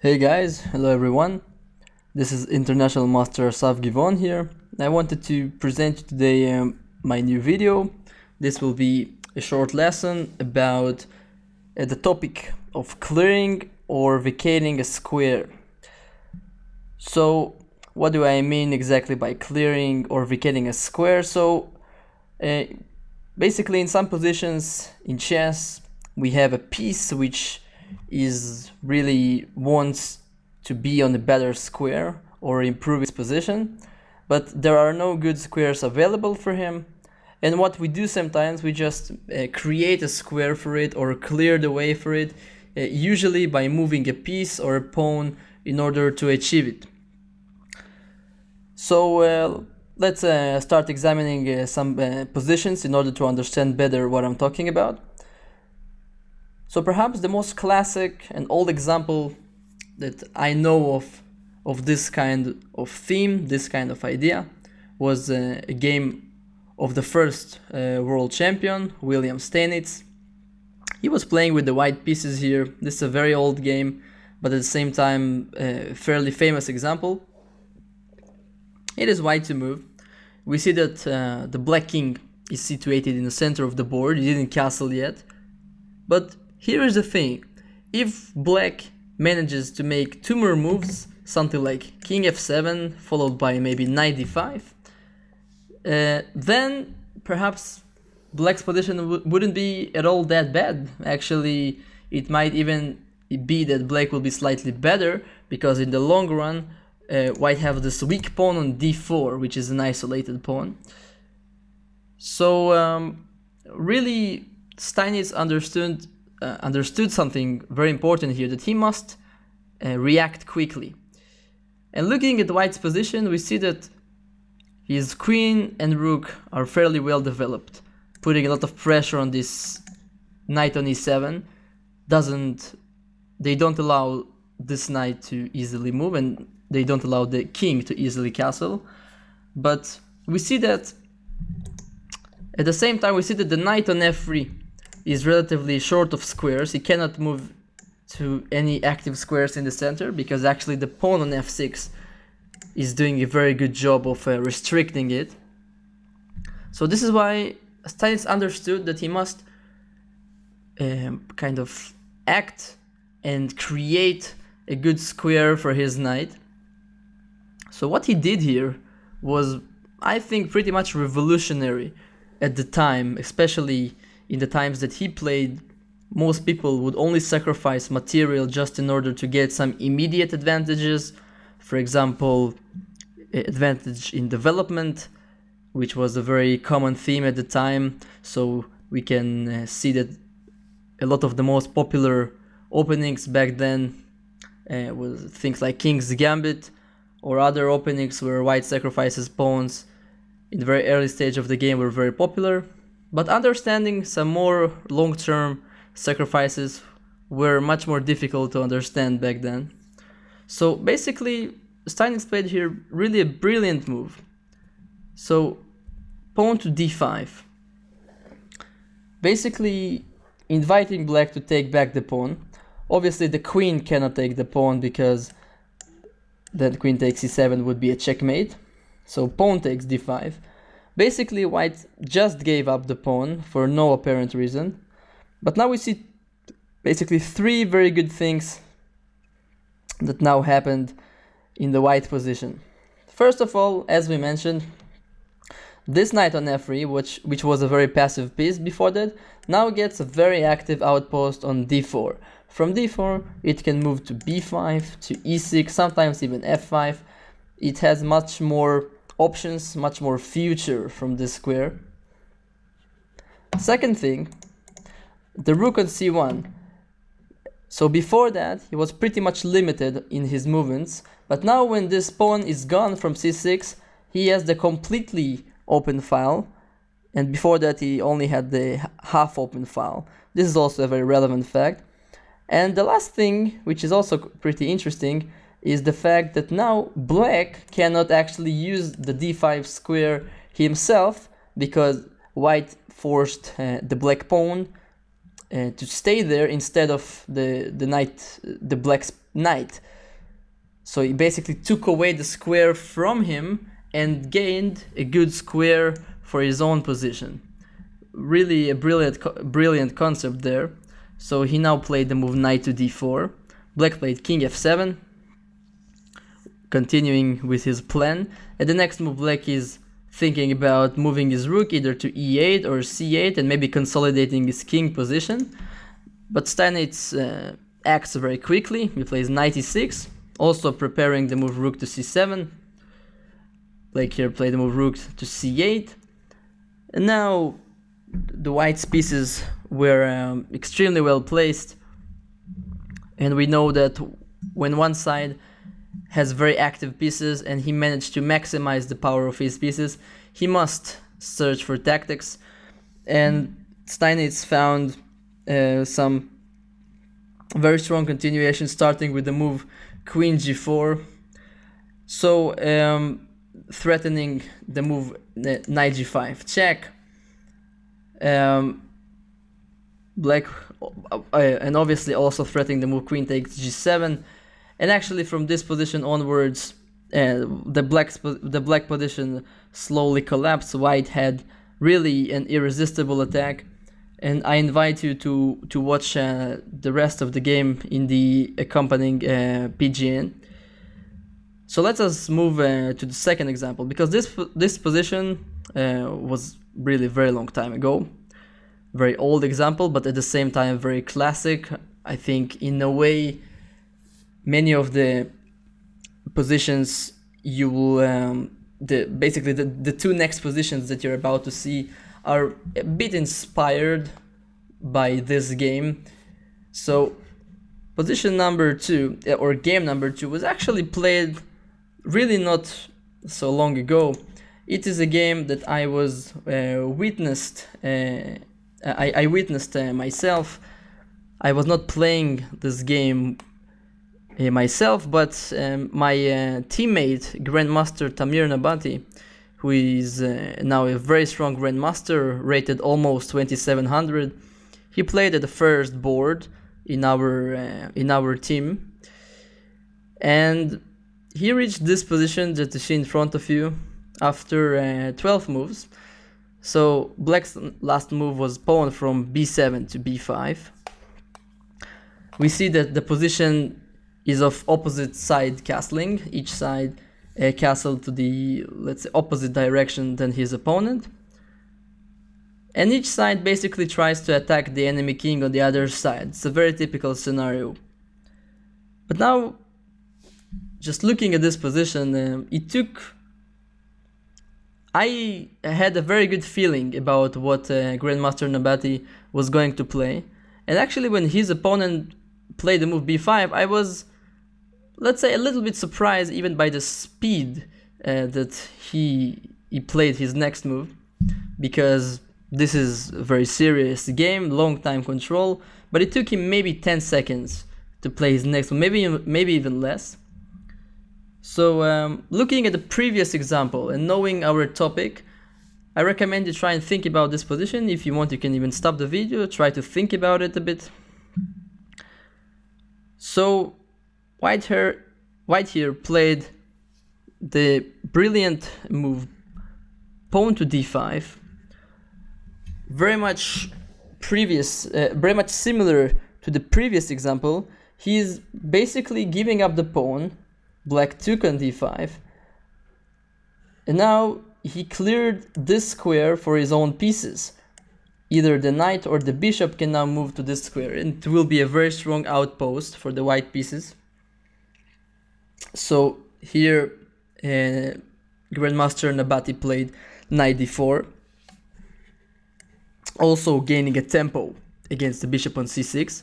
Hey guys, hello everyone. This is International Master Asaf Givon here. I wanted to present you today my new video. This will be a short lesson about the topic of clearing or vacating a square. So what do I mean exactly by clearing or vacating a square? So basically in some positions in chess we have a piece which is really wants to be on a better square or improve its position, but there are no good squares available for him. And what we do sometimes, we just create a square for it or clear the way for it, usually by moving a piece or a pawn in order to achieve it. So let's start examining some positions in order to understand better what I'm talking about. So perhaps the most classic and old example that I know of this kind of theme, this kind of idea, was a game of the first world champion, William Steinitz. He was playing with the white pieces here. This is a very old game, but at the same time a fairly famous example. It is white to move. We see that the black king is situated in the center of the board. He didn't castle yet, but here is the thing: if black manages to make two more moves, something like king f7 followed by maybe knight d5, then perhaps black's position wouldn't be at all that bad. Actually, it might even be that black will be slightly better, because in the long run white have this weak pawn on d4, which is an isolated pawn. So really Steinitz understood something very important here, that he must react quickly. And looking at white's position, we see that his queen and rook are fairly well developed, putting a lot of pressure on this knight on e7. They don't allow this knight to easily move, and they don't allow the king to easily castle. But we see that at the same time, we see that the knight on f3 is relatively short of squares. He cannot move to any active squares in the center, because actually the pawn on f6 is doing a very good job of restricting it. So this is why Steinitz understood that he must kind of act and create a good square for his knight. So what he did here was, I think, pretty much revolutionary at the time, especially in the times that he played. Most people would only sacrifice material just in order to get some immediate advantages. For example, advantage in development, which was a very common theme at the time. So we can see that a lot of the most popular openings back then was things like King's Gambit, or other openings where white sacrifices pawns in the very early stage of the game were very popular. But understanding some more long-term sacrifices were much more difficult to understand back then. So basically, Steinitz played here really a brilliant move. So pawn to d5, basically inviting black to take back the pawn. Obviously the queen cannot take the pawn, because then queen takes e7 would be a checkmate. So pawn takes d5. Basically, white just gave up the pawn for no apparent reason. But now we see basically three very good things that now happened in the white position. First of all, as we mentioned, this knight on f3, which was a very passive piece before that, now gets a very active outpost on d4. From d4, it can move to b5, to e6, sometimes even f5. It has much more options, much more future from this square. Second thing, the rook on c1. So before that, he was pretty much limited in his movements, but now when this pawn is gone from c6, he has the completely open file, and before that he only had the half open file. This is also a very relevant fact. And the last thing, which is also pretty interesting, is the fact that now black cannot actually use the d5 square himself, because white forced the black pawn to stay there instead of the black's knight. So he basically took away the square from him and gained a good square for his own position. Really a brilliant concept there. So he now played the move knight to d4. Black played king f7, continuing with his plan. And the next move, black is thinking about moving his rook either to e8 or c8 and maybe consolidating his king position. But Steinitz acts very quickly. He plays knight e6, also preparing the move rook to c7. Black here played the move rook to c8. And now the white's pieces were extremely well placed. And we know that when one side has very active pieces and he managed to maximize the power of his pieces, he must search for tactics. And Steinitz found some very strong continuation, starting with the move queen g4. So threatening the move knight g5 check. Black and obviously also threatening the move queen takes g7, and actually from this position onwards the black position slowly collapsed. White had really an irresistible attack, and I invite you to watch the rest of the game in the accompanying PGN. So let us move to the second example, because this position was really very long time ago. Very old example, but at the same time very classic. I think in a way many of the positions you will basically the two next positions that you're about to see are a bit inspired by this game. So position number 2 or game number 2 was actually played really not so long ago. It is a game that I was witnessed I witnessed myself. I was not playing this game myself, but my teammate, Grandmaster Tamir Nabati, who is now a very strong Grandmaster, rated almost 2700, he played at the first board in our team, and he reached this position that you see in front of you after 12 moves. So black's last move was pawn from b7 to b5. We see that the position is of opposite side castling. Each side castled to the, let's say, opposite direction than his opponent. And each side basically tries to attack the enemy king on the other side. It's a very typical scenario. But now, just looking at this position, I had a very good feeling about what Grandmaster Nabati was going to play. And actually when his opponent played the move b5, I was, let's say, a little bit surprised even by the speed that he played his next move. Because this is a very serious game, long time control. But it took him maybe 10 seconds to play his next move, maybe even less. So looking at the previous example and knowing our topic, I recommend you try and think about this position. If you want, you can even stop the video, try to think about it a bit. So white here played the brilliant move pawn to d5, very much similar to the previous example. He's basically giving up the pawn. Black took on d5, and now he cleared this square for his own pieces. Either the knight or the bishop can now move to this square, and it will be a very strong outpost for the white pieces. So here Grandmaster Nabati played knight d4, also gaining a tempo against the bishop on c6.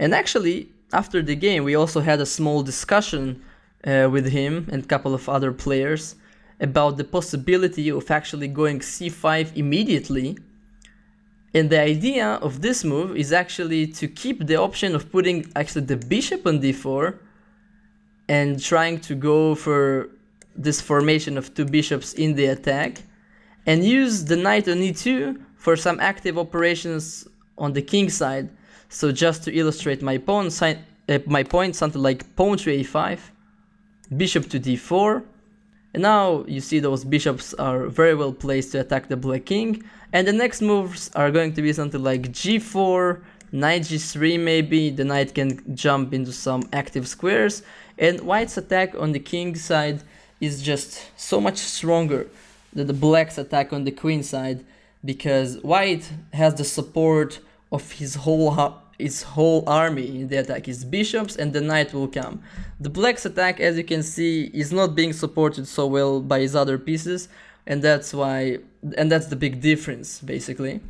And actually, after the game, we also had a small discussion with him and a couple of other players about the possibility of actually going c5 immediately. And the idea of this move is actually to keep the option of putting actually the bishop on d4 and trying to go for this formation of two bishops in the attack, and use the knight on e2 for some active operations on the king side. So just to illustrate my point, something like pawn to a5, bishop to d4, and now you see those bishops are very well placed to attack the black king, and the next moves are going to be something like g4, knight g3 maybe, the knight can jump into some active squares, and white's attack on the king side is just so much stronger than the black's attack on the queen side, because white has the support of his whole army in the attack, his bishops, and the knight will come. The black's attack, as you can see, is not being supported so well by his other pieces, and that's the big difference basically.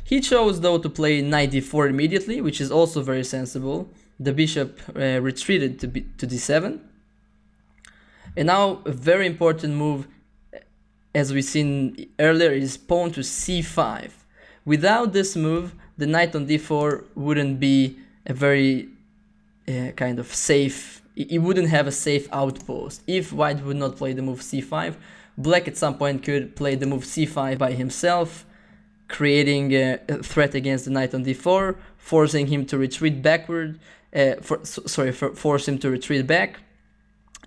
He chose though to play knight d4 immediately, which is also very sensible. The bishop retreated to d7. And now a very important move, as we seen earlier, is pawn to c5. Without this move, the knight on d4 wouldn't be a very kind of safe, it wouldn't have a safe outpost. If white would not play the move c5, black at some point could play the move c5 by himself, creating a threat against the knight on d4, forcing him to retreat backward, force him to retreat back,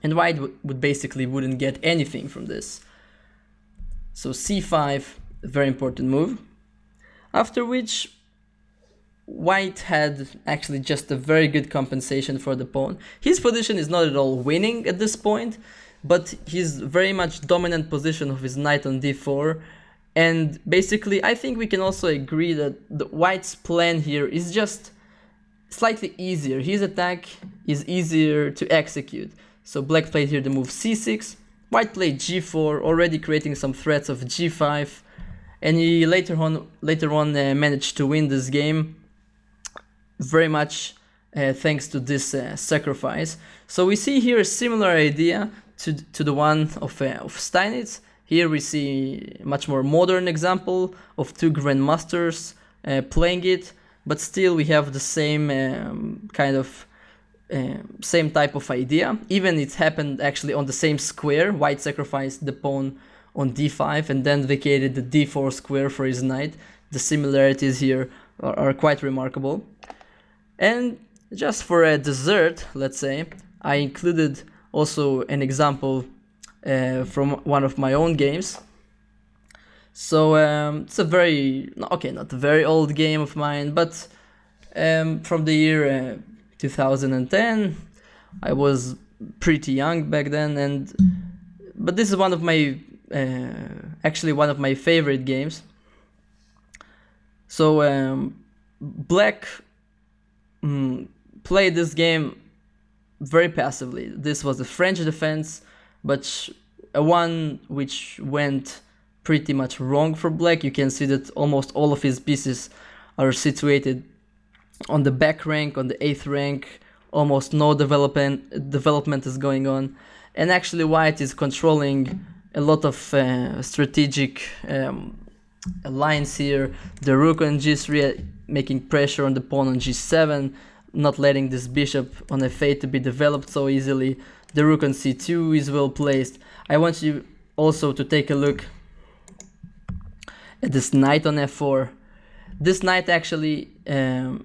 and white would basically wouldn't get anything from this. So c5, a very important move. After which, white had actually just a very good compensation for the pawn. His position is not at all winning at this point, but his very much dominant position of his knight on d4. And basically, I think we can also agree that the white's plan here is just slightly easier. His attack is easier to execute. So black played here the move c6, white played g4, already creating some threats of g5, and he later on managed to win this game very much thanks to this sacrifice. So we see here a similar idea to the one of Steinitz. Here we see a much more modern example of two grandmasters playing it, but still we have the same same type of idea. Even it happened actually on the same square. White sacrificed the pawn on d5 and then vacated the d4 square for his knight. The similarities here are quite remarkable. And just for a dessert, let's say, I included also an example from one of my own games. So it's a very, okay, not a very old game of mine, but from the year 2010. I was pretty young back then, but this is one of my actually one of my favorite games. So black played this game very passively. This was a French defense, but one which went pretty much wrong for black. You can see that almost all of his pieces are situated on the back rank, on the 8th rank. Almost no development is going on, and actually white is controlling a lot of strategic lines here. The rook on g3 making pressure on the pawn on g7, not letting this bishop on f8 to be developed so easily. The rook on c2 is well placed. I want you also to take a look at this knight on f4. This knight actually in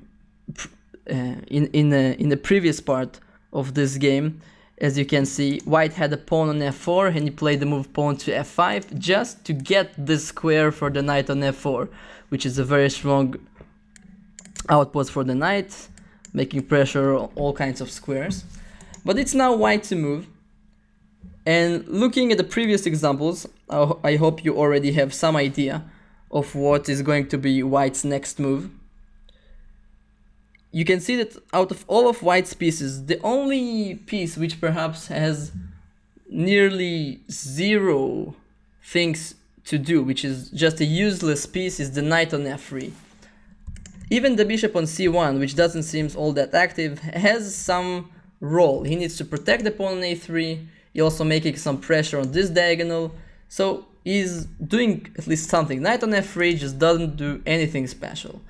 the previous part of this game, as you can see, white had a pawn on f4 and he played the move pawn to f5 just to get this square for the knight on f4, which is a very strong outpost for the knight, making pressure on all kinds of squares. But it's now white to move, and looking at the previous examples, I hope you already have some idea of what is going to be white's next move. You can see that out of all of white's pieces, the only piece which perhaps has nearly zero things to do, which is just a useless piece, is the knight on f3. Even the bishop on c1, which doesn't seem all that active, has some role. He needs to protect the pawn on a3, he's also making some pressure on this diagonal, so he's doing at least something. Knight on f3 just doesn't do anything special.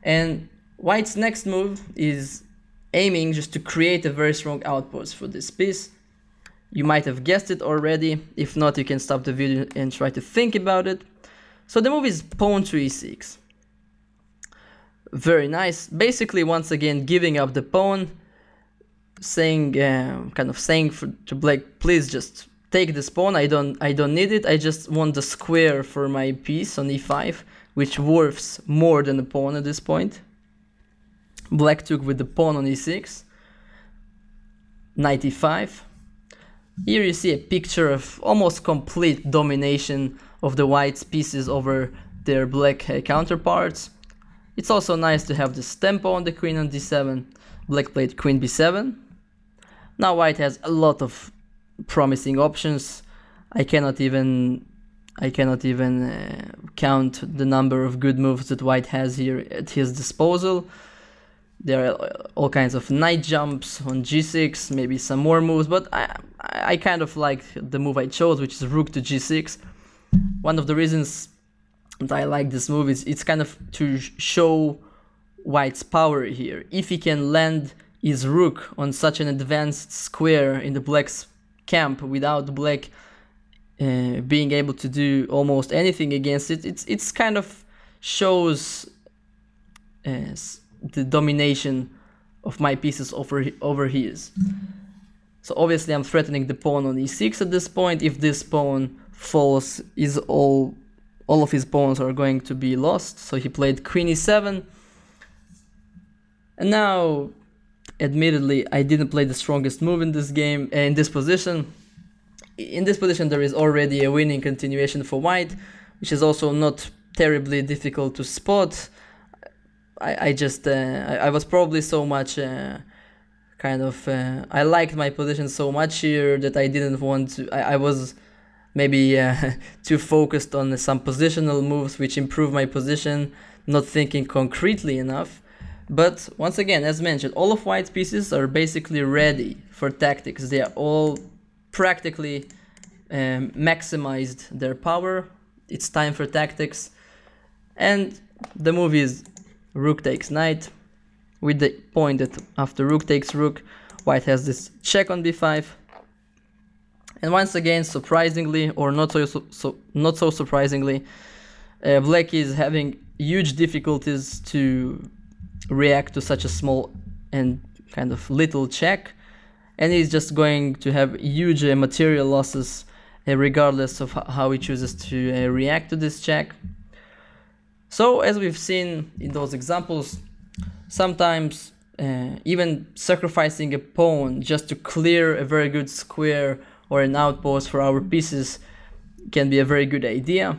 And white's next move is aiming just to create a very strong outpost for this piece. You might have guessed it already. If not, you can stop the video and try to think about it. So the move is pawn to e6. Very nice. Basically, once again, giving up the pawn, saying, to black, please just take this pawn. I don't need it. I just want the square for my piece on e5, which worths more than a pawn at this point. Black took with the pawn on e6, knight e5. Here you see a picture of almost complete domination of the white's pieces over their black counterparts. It's also nice to have this tempo on the queen on d7. Black played queen b7. Now white has a lot of promising options. I cannot even count the number of good moves that white has here at his disposal. There are all kinds of knight jumps on g6, maybe some more moves, but I kind of like the move I chose, which is rook to g6. One of the reasons that I like this move is it's kind of to show white's power here. If he can land his rook on such an advanced square in the black's camp without black being able to do almost anything against it, it's kind of shows the domination of my pieces over his. So obviously I'm threatening the pawn on e6 at this point. If this pawn falls, all of his pawns are going to be lost. So he played queen e7. And now, admittedly, I didn't play the strongest move in this game, in this position. In this position there is already a winning continuation for white, which is also not terribly difficult to spot. I was probably so much I liked my position so much here that I didn't want to. I was maybe too focused on some positional moves which improve my position, not thinking concretely enough. But once again, as mentioned, all of white's pieces are basically ready for tactics. They are all practically maximized their power. It's time for tactics, and the move is rook takes knight, with the point that after rook takes rook, white has this check on b5. And once again, surprisingly, or not so surprisingly, black is having huge difficulties to react to such a small and kind of little check, and he's just going to have huge material losses regardless of how he chooses to react to this check. So as we've seen in those examples, sometimes even sacrificing a pawn just to clear a very good square or an outpost for our pieces can be a very good idea.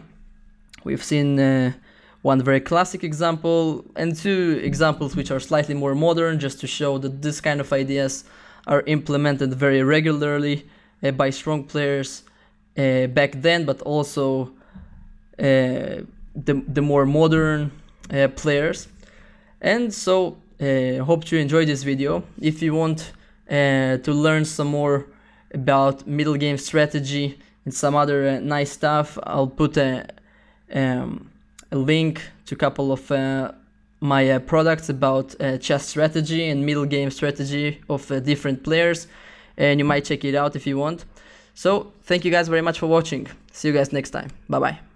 We've seen one very classic example and two examples which are slightly more modern, just to show that this kind of ideas are implemented very regularly by strong players back then, but also the more modern players. And so hope you enjoyed this video. If you want to learn some more about middle game strategy and some other nice stuff, I'll put a link to a couple of my products about chess strategy and middle game strategy of different players, and you might check it out if you want. So thank you guys very much for watching. See you guys next time. Bye bye.